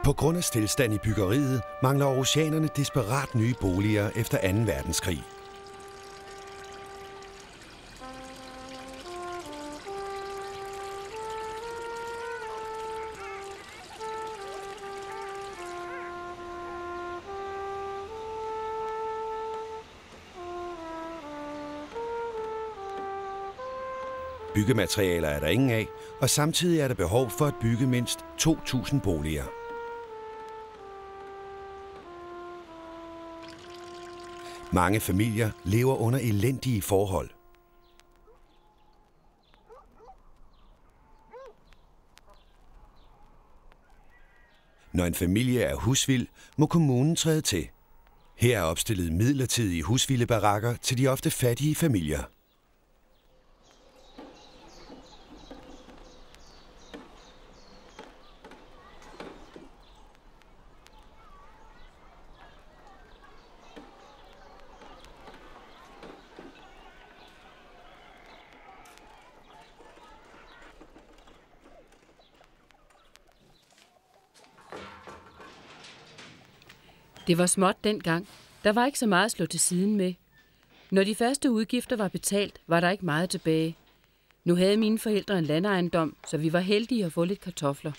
På grund af stilstand i byggeriet mangler aarhusianerne desperat nye boliger efter 2. verdenskrig. Byggematerialer er der ingen af, og samtidig er der behov for at bygge mindst 2.000 boliger. Mange familier lever under elendige forhold. Når en familie er husvild, må kommunen træde til. Her er opstillet midlertidige husvildebarakker til de ofte fattige familier. Det var småt dengang. Der var ikke så meget at slå til siden med. Når de første udgifter var betalt, var der ikke meget tilbage. Nu havde mine forældre en landejendom, så vi var heldige at få lidt kartofler.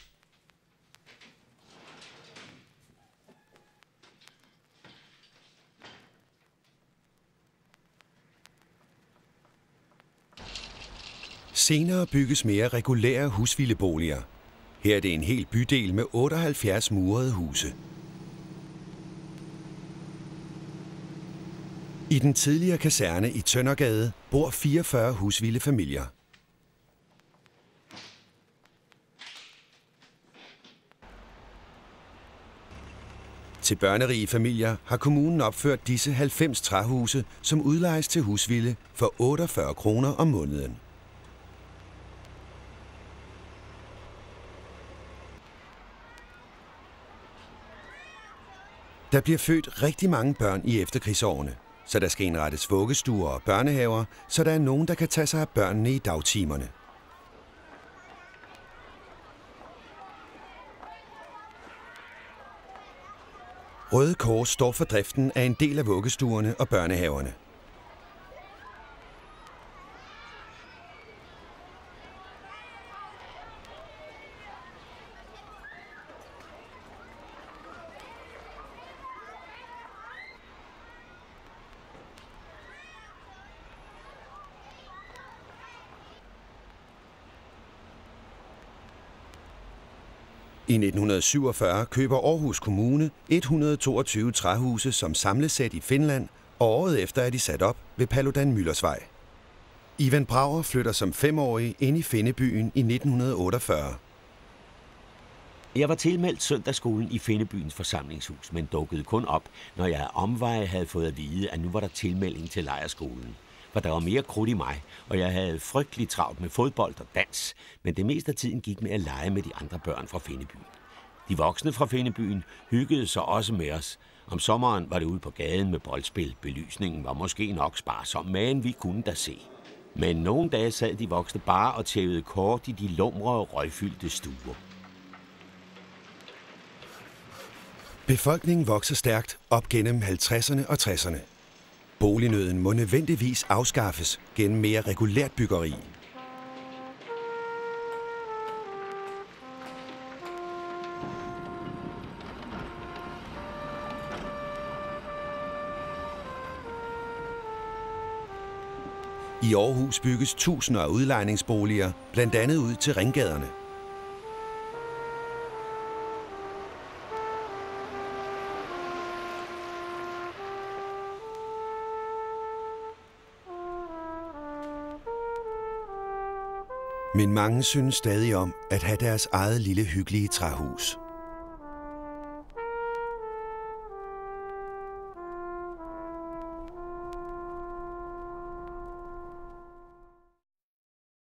Senere bygges mere regulære husvildeboliger. Her er det en hel bydel med 78 murede huse. I den tidligere kaserne i Tøndergade bor 44 husvilde familier. Til børnerige familier har kommunen opført disse 90 træhuse, som udlejes til husvilde for 48 kroner om måneden. Der bliver født rigtig mange børn i efterkrigsårene, så der skal indrettes vuggestuer og børnehaver, så der er nogen, der kan tage sig af børnene i dagtimerne. Røde Kors står for driften af en del af vuggestuerne og børnehaverne. I 1947 køber Aarhus Kommune 122 træhuse som samlesæt i Finland, og året efter er de sat op ved Paludan Müllers Vej. Ivan Brauer flytter som 5-årig ind i Finnebyen i 1948. Jeg var tilmeldt søndagsskolen i Finnebyens forsamlingshus, men dukkede kun op, når jeg af omveje havde fået at vide, at nu var der tilmelding til lejrskolen. For der var mere krudt i mig, og jeg havde frygtelig travlt med fodbold og dans, men det meste af tiden gik med at lege med de andre børn fra Finnebyen. De voksne fra Finnebyen hyggede sig også med os. Om sommeren var det ude på gaden med boldspil. Belysningen var måske nok sparsom, men vi kunne da se. Men nogle dage sad de voksne bare og tævede kort i de lumre og røgfyldte stuer. Befolkningen vokser stærkt op gennem 50'erne og 60'erne. Bolignøden må nødvendigvis afskaffes gennem mere regulært byggeri. I Aarhus bygges tusinder af udlejningsboliger, blandt andet ud til ringgaderne. Men mange synes stadig om at have deres eget lille hyggelige træhus.